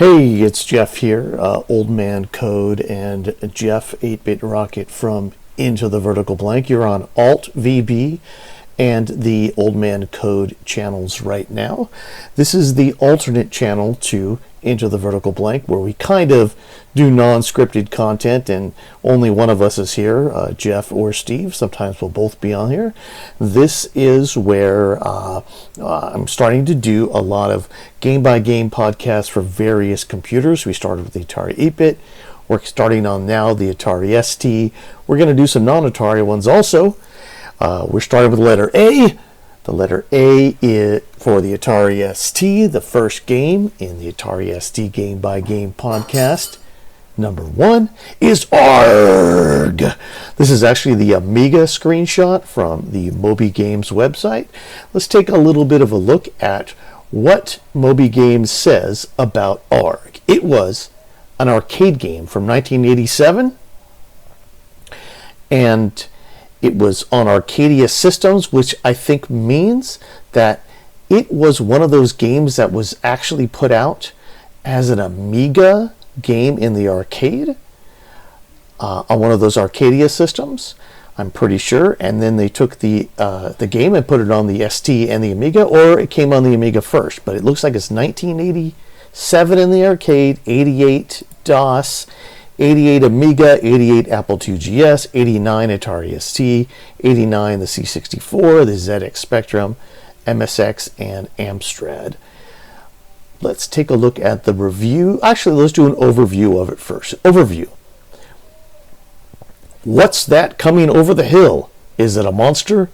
Hey, it's Jeff here, Old Man Code and Jeff 8-Bit Rocket from Into the Vertical Blank. You're on Alt VB and the Old Man Code channels right now. This is the alternate channel to Into the Vertical Blank, where we kind of do non-scripted content and only one of us is here, Jeff or Steve. Sometimes we'll both be on here. This is where I'm starting to do a lot of game-by-game podcasts for various computers. We started with the Atari 8-Bit. We're starting on now the Atari ST. We're going to do some non-Atari ones also. We're starting with the letter A. The letter A is for the Atari ST, the first game in the Atari ST Game by Game podcast. Number 1 is AAARGH. This is actually the Amiga screenshot from the Moby Games website. Let's take a little bit of a look at what Moby Games says about AARGH. It was an arcade game from 1987, and it was on Arcadia systems, which I think means that it was one of those games that was actually put out as an Amiga game in the arcade on one of those Arcadia systems, I'm pretty sure. And then they took the game and put it on the ST and the Amiga, or it came on the Amiga first. But it looks like it's 1987 in the arcade, 88 DOS, 88 Amiga, 88 Apple IIgs, 89 Atari ST, 89 the C64, the ZX Spectrum, MSX, and Amstrad. Let's take a look at the review. Actually, let's do an overview of it first. Overview. What's that coming over the hill? Is it a monster?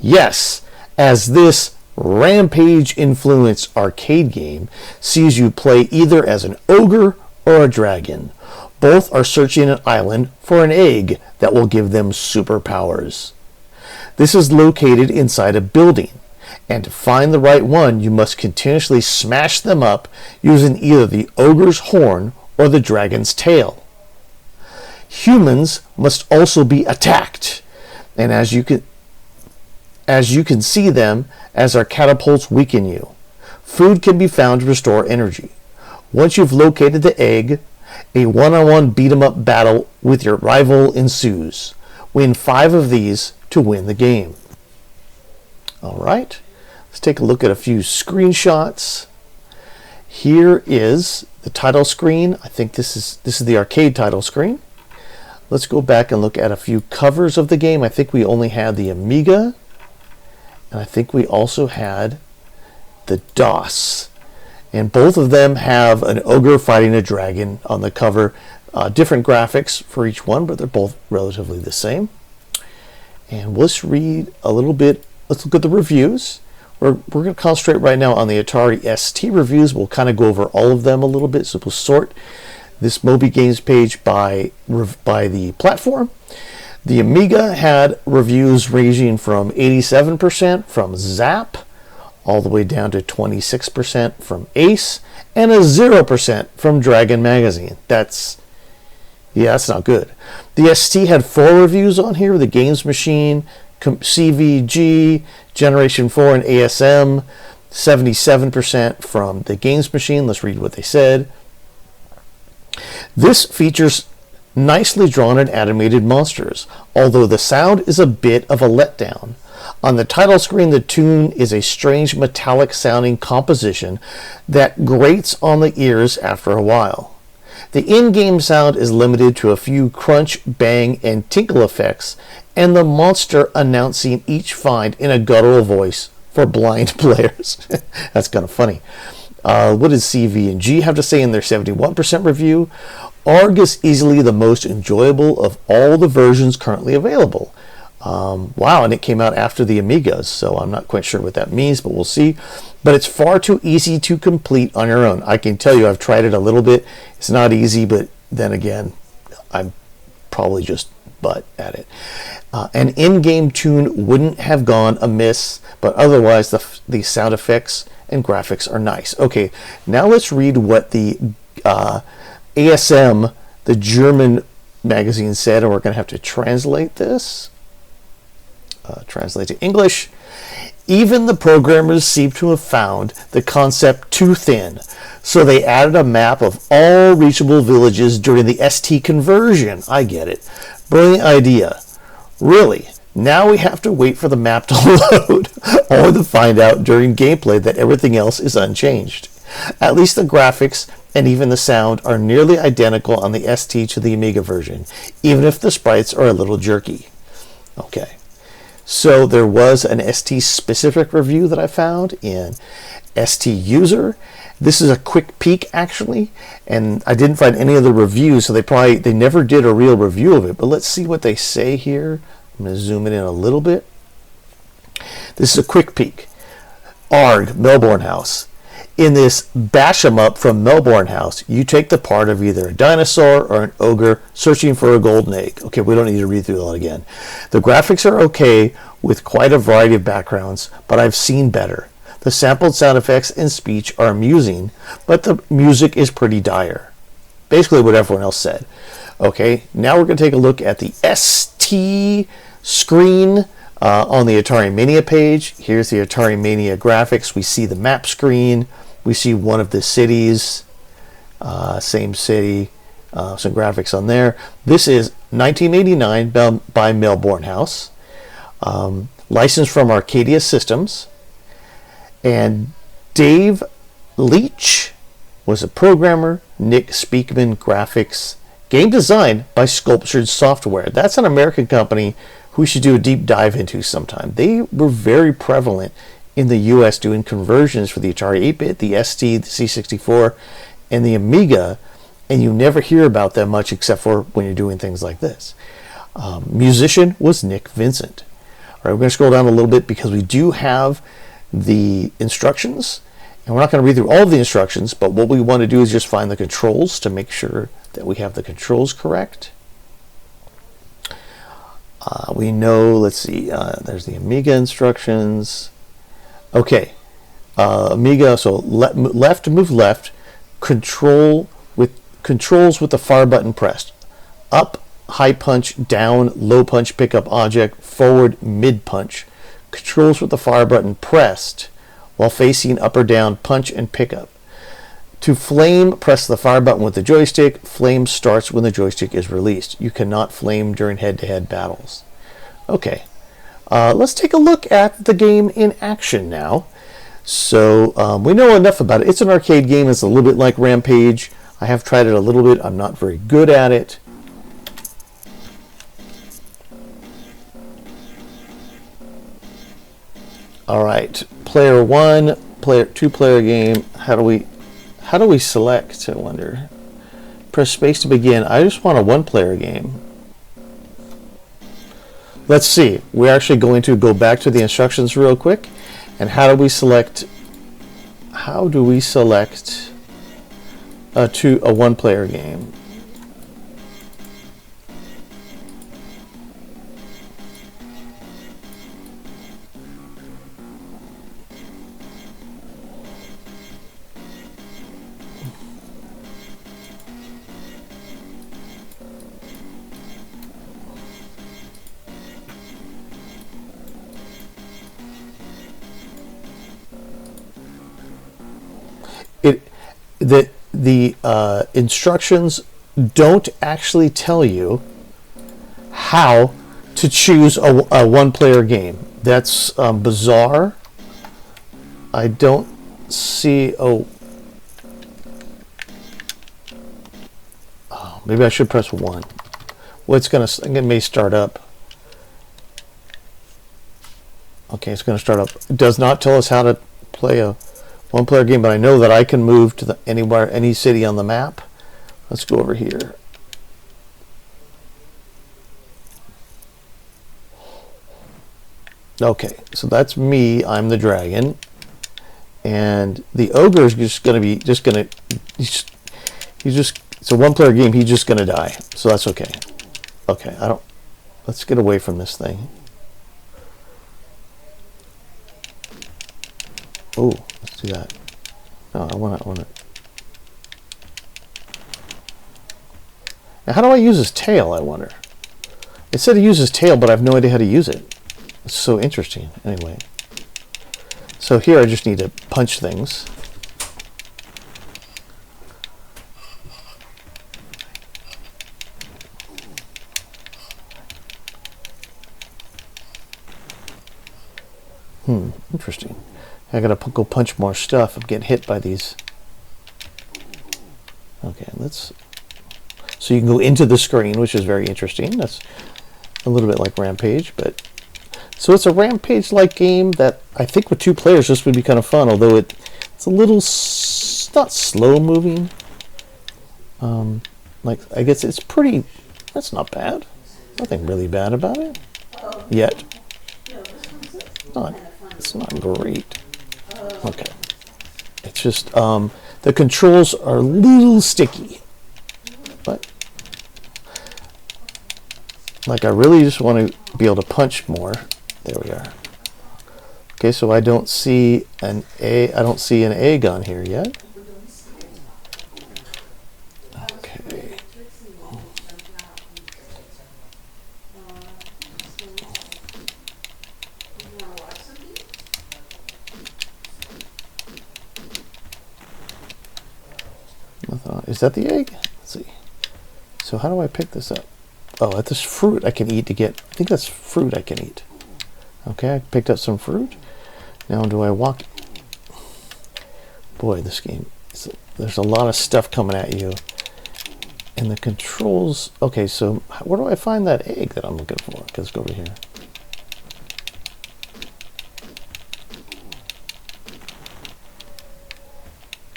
Yes, as this Rampage-influenced arcade game sees you play either as an ogre or a dragon. Both are searching an island for an egg that will give them superpowers. This is located inside a building, and to find the right one, you must continuously smash them up using either the ogre's horn or the dragon's tail. Humans must also be attacked, and as you can see them as our catapults weaken you. Food can be found to restore energy. Once you've located the egg, a one-on-one beat-em-up battle with your rival ensues. Win 5 of these to win the game. Alright, let's take a look at a few screenshots. Here is the title screen. I think this is the arcade title screen. Let's go back and look at a few covers of the game. I think we only had the Amiga, and I think we also had the DOS. And both of them have an ogre fighting a dragon on the cover. Different graphics for each one, but they're both relatively the same. And let's read a little bit. Let's look at the reviews. We're going to concentrate right now on the Atari ST reviews. We'll kind of go over all of them a little bit. So we'll sort this Moby Games page by the platform. The Amiga had reviews ranging from 87% from Zap, all the way down to 26% from Ace, and a 0% from Dragon Magazine. That's not good. The ST had 4 reviews on here: the Games Machine, CVG, Generation 4, and ASM. 77% from the Games Machine. Let's read what they said. This features nicely drawn and animated monsters, although the sound is a bit of a letdown. On the title screen, the tune is a strange metallic-sounding composition that grates on the ears after a while. The in-game sound is limited to a few crunch, bang, and tinkle effects, and the monster announcing each find in a guttural voice for blind players. That's kind of funny. What does CV and G have to say in their 71% review? AARGH is easily the most enjoyable of all the versions currently available. Wow, and it came out after the Amigas, so I'm not quite sure what that means, but we'll see. But it's far too easy to complete on your own. I can tell you, I've tried it a little bit. It's not easy, but then again, I'm probably just butt at it. An in-game tune wouldn't have gone amiss, but otherwise the sound effects and graphics are nice. Okay, now let's read what the ASM, the German magazine, said, and we're going to have to translate this. Translate to English. Even the programmers seem to have found the concept too thin. So they added a map of all reachable villages during the ST conversion. I get it. Brilliant idea. Really? Now we have to wait for the map to load, only to find out during gameplay that everything else is unchanged. At least the graphics and even the sound are nearly identical on the ST to the Amiga version, even if the sprites are a little jerky. Okay, so there was an ST specific review that I found in ST User. This is a quick peek actually, and I didn't find any other reviews, so they never did a real review of it, but let's see what they say here. I'm going to zoom it in a little bit. This is a quick peek. AAARGH Melbourne House. In this bash 'em up from Melbourne House, you take the part of either a dinosaur or an ogre searching for a golden egg. Okay, we don't need to read through that again. The graphics are okay with quite a variety of backgrounds, but I've seen better. The sampled sound effects and speech are amusing, but the music is pretty dire. Basically what everyone else said. Okay, now we're going to take a look at the ST screen on the Atari Mania page. Here's the Atari Mania graphics. We see the map screen. We see one of the cities, same city, some graphics on there. This is 1989 by Melbourne House, licensed from Arcadia Systems, and Dave Leach was a programmer, Nick Speakman graphics, game design by Sculptured Software. That's an American company who we should do a deep dive into sometime. They were very prevalent in the US doing conversions for the Atari 8-bit, the ST, the C64, and the Amiga, and you never hear about them much except for when you're doing things like this. Musician was Nick Vincent. All right, we're going to scroll down a little bit because we do have the instructions, and we're not going to read through all of the instructions, but what we want to do is just find the controls to make sure that we have the controls correct. We know, let's see, there's the Amiga instructions. Okay, Amiga, so left to move left, controls with the fire button pressed. Up, high punch, down, low punch, pick up object, forward, mid punch. Controls with the fire button pressed while facing up or down, punch and pick up. To flame, press the fire button with the joystick. Flame starts when the joystick is released. You cannot flame during head-to-head battles. Okay, let's take a look at the game in action now. So we know enough about it. It's an arcade game. It's a little bit like Rampage. I have tried it a little bit. I'm not very good at it. All right, player one, two-player game. How do we select, I wonder? Press space to begin. I just want a one-player game. Let's see. We're actually going to go back to the instructions real quick. And how do we select a one-player game? The instructions don't actually tell you how to choose a one-player game. That's bizarre. I don't see. Oh, maybe I should press 1. Well, it may start up. Okay, it's going to start up. It does not tell us how to play a one-player game, but I know that I can move to any city on the map. Let's go over here. Okay, so that's me. I'm the dragon, and the ogre is it's a one-player game. He's just gonna die, so that's okay. Okay, let's get away from this thing. Oh, let's do that. No, I want it. Now, how do I use his tail, I wonder? It said to use his tail, but I have no idea how to use it. It's so interesting. Anyway. So here I just need to punch things. Interesting. I gotta go punch more stuff. I'm getting hit by these. Okay, so you can go into the screen, which is very interesting. That's a little bit like Rampage, but so it's a Rampage-like game that I think with 2 players this would be kind of fun. Although it's a little not slow moving. Like I guess it's pretty. That's not bad. Nothing really bad about it yet. It's not great. Okay. It's just the controls are a little sticky, but like I really just want to be able to punch more. There we are. Okay, so I don't see an egg on here yet. Okay. Is that the egg? Let's see. So how do I pick this up? Oh, that's this fruit I can eat to get. I think that's fruit I can eat. Okay, I picked up some fruit. Now do I walk? Boy, this game. There's a lot of stuff coming at you. And the controls. Okay, so where do I find that egg that I'm looking for? Let's go over here.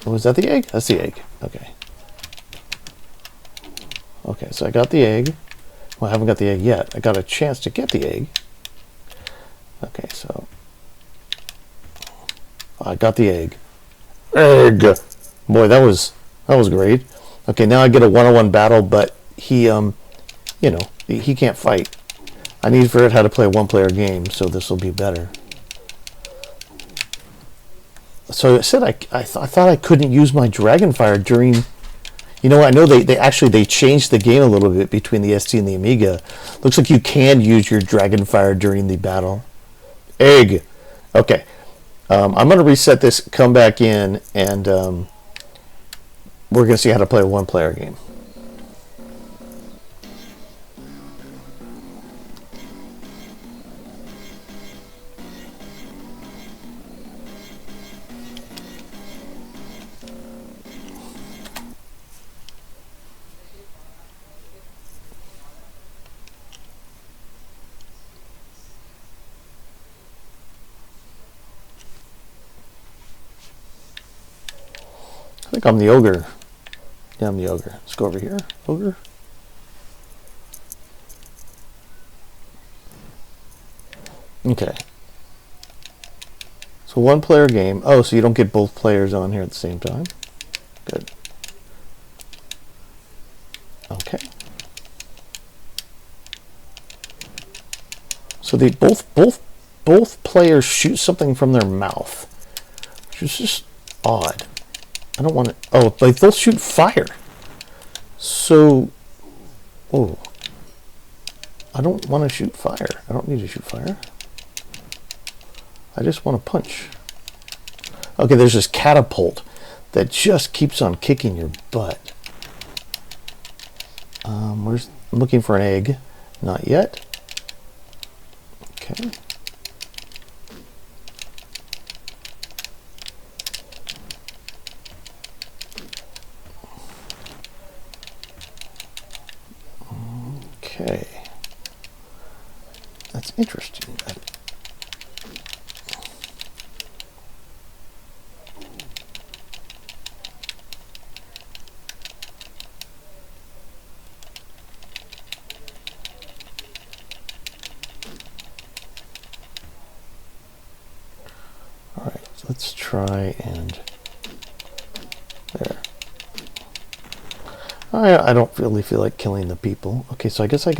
Oh, is that the egg? That's the egg. Okay. Okay, so I got the egg. Well, I haven't got the egg yet. I got a chance to get the egg. Okay, so I got the egg. Egg. Boy, that was great. Okay, now I get a 1-on-1 battle, but he he can't fight. I need to figure out how to play a 1-player game, so this will be better. So I said I thought I couldn't use my Dragonfire during. You know, I know they changed the game a little bit between the ST and the Amiga. Looks like you can use your Dragonfire during the battle. Egg. Okay. I'm going to reset this, come back in, and we're going to see how to play a 1-player game. I think I'm the ogre. Yeah, I'm the ogre. Let's go over here. Ogre. Okay. So 1-player game. Oh, so you don't get both players on here at the same time. Good. Okay. So they both players shoot something from their mouth, which is just odd. I don't want to. Oh, they both shoot fire. So, oh, I don't want to shoot fire. I don't need to shoot fire. I just want to punch. Okay, there's this catapult that just keeps on kicking your butt. I'm looking for an egg. Not yet. Okay. Okay. That's interesting. All right, so let's try and there. I don't really feel like killing the people. Okay, so I guess I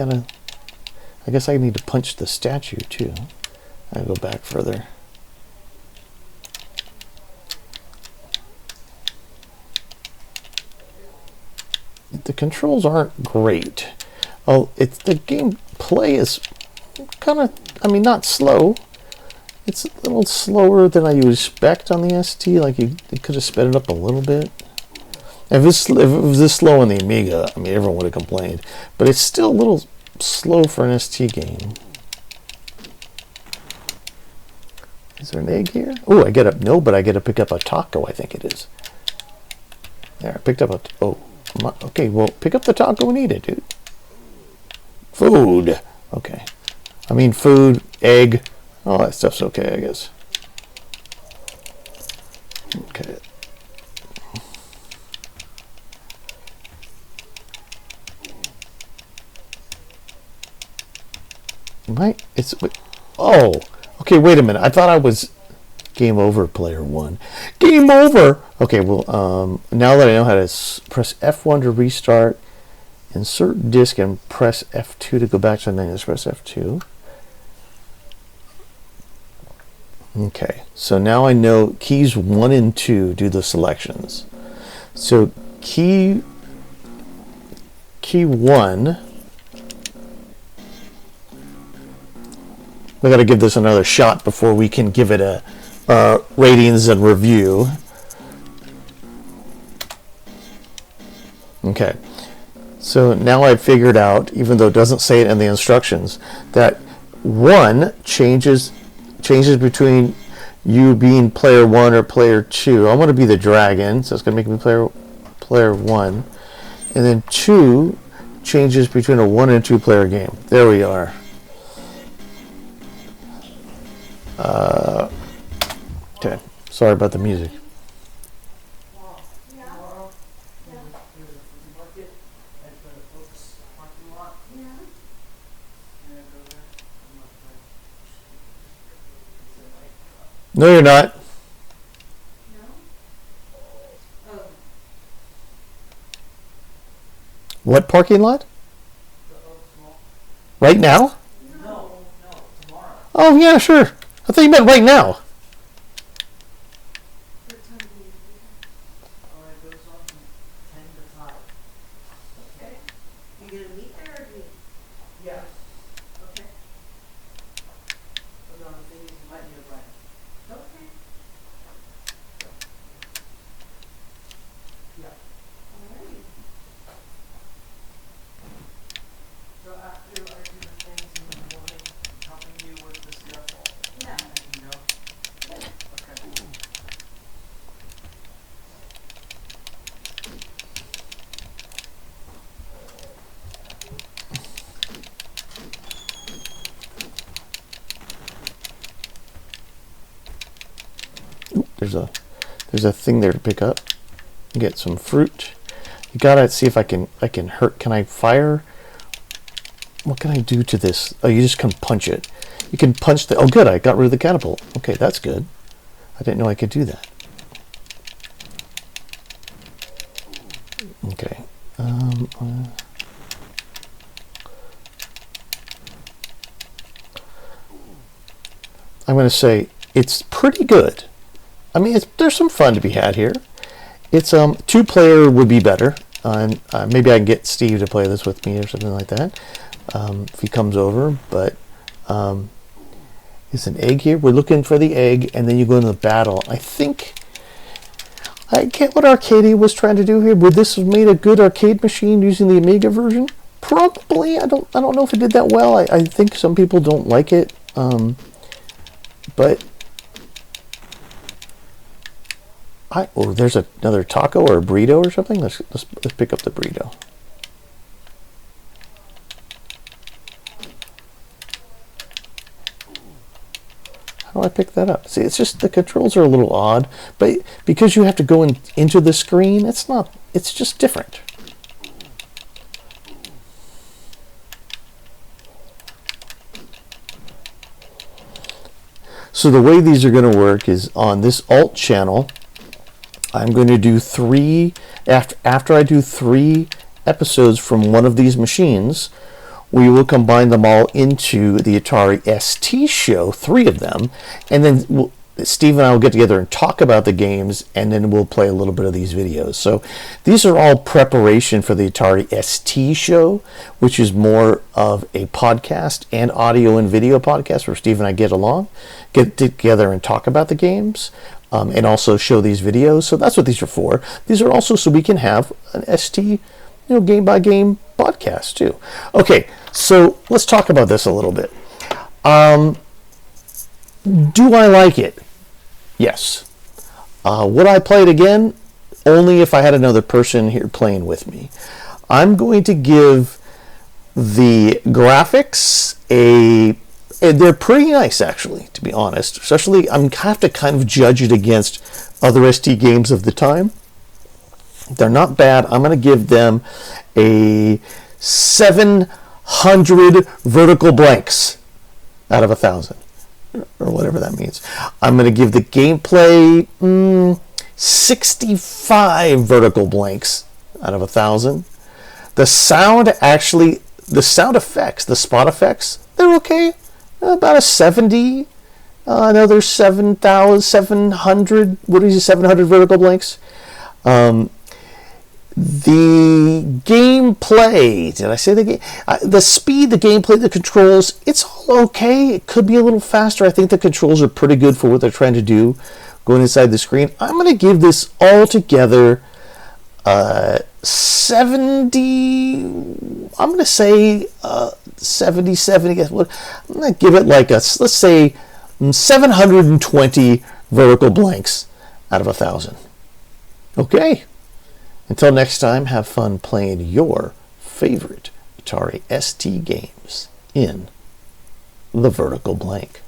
need to punch the statue too. I go back further. The controls aren't great. Oh, the gameplay is kind of, I mean, not slow. It's a little slower than I would expect on the ST. Like you could have sped it up a little bit. If it was this slow on the Amiga, I mean, everyone would have complained. But it's still a little slow for an ST game. Is there an egg here? Oh, I get a, no, but I get to pick up a taco, I think it is. There, I picked up a, oh, okay, well, pick up the taco and eat it, dude. Food. Okay. I mean, food, egg, all that stuff's okay, I guess. Okay. It's, oh, okay, wait a minute. I thought I was game over, player one. Game over! Okay, well, now that I know how to press F1 to restart, insert disk and press F2 to go back to the menu. Let's press F2. Okay, so now I know keys 1 and 2 do the selections. So key 1, we got to give this another shot before we can give it a ratings and review. Okay, so now I've figured out, even though it doesn't say it in the instructions, that 1 changes between you being player 1 or player 2. I want to be the dragon, so it's going to make me player 1. And then 2 changes between a 1 and 2 player game. There we are. Okay, sorry about the music. No, you're not. No? Oh. What parking lot? Right now? No, tomorrow. Oh, yeah, sure. I thought you meant right now. What time do you do that? Oh, it goes on from 10 to 5. Okay. You gonna meet there or do you? Yeah. Okay. But the only thing is you might need a blanket. Okay. Yeah. Alrighty. So after I do the things in the morning, helping you with the stuff, Yeah. I can go? Okay. Ooh, there's a thing there to pick up. Get some fruit. You gotta see if I can hurt. Can I fire? What can I do to this? Oh, you just can punch it. You can punch the. Oh, good. I got rid of the catapult. Okay, that's good. I didn't know I could do that. Okay. I'm going to say it's pretty good. I mean, there's some fun to be had here. It's 2-player would be better. Maybe I can get Steve to play this with me or something like that if he comes over. But it's an egg here. We're looking for the egg, and then you go into the battle. I think I get what Arcadia was trying to do here. Would this have made a good arcade machine using the Amiga version? Probably. I don't know if it did that well. I think some people don't like it, but. Oh, there's another taco or a burrito or something. Let's pick up the burrito. How do I pick that up? See, it's just the controls are a little odd, but because you have to go into the screen, it's not. It's just different. So the way these are going to work is on this alt channel. I'm going to do 3, after I do 3 episodes from one of these machines, we will combine them all into the Atari ST show, 3 of them, and then Steve and I will get together and talk about the games, and then we'll play a little bit of these videos. So these are all preparation for the Atari ST show, which is more of a podcast and audio and video podcast where Steve and I get together and talk about the games. And also show these videos. So that's what these are for. These are also so we can have an ST, game by game podcast too. Okay, so let's talk about this a little bit. Do I like it? Yes. Would I play it again? Only if I had another person here playing with me. I'm going to give the graphics they're pretty nice, actually, to be honest. Especially, I have to kind of judge it against other ST games of the time. They're not bad. I'm going to give them a 700 vertical blanks out of 1,000, or whatever that means. I'm going to give the gameplay 65 vertical blanks out of 1,000. The sound effects, the spot effects, they're okay. About a 70. Another 700. What is it? 700 vertical blanks. The gameplay. Did I say the game? The speed, the gameplay, the controls. It's all okay. It could be a little faster. I think the controls are pretty good for what they're trying to do, going inside the screen. I'm going to give this all together 70. I'm going to say 70. I'm going to give it like let's say 720 vertical blanks out of 1,000. Okay. Until next time, have fun playing your favorite Atari ST games in the vertical blank.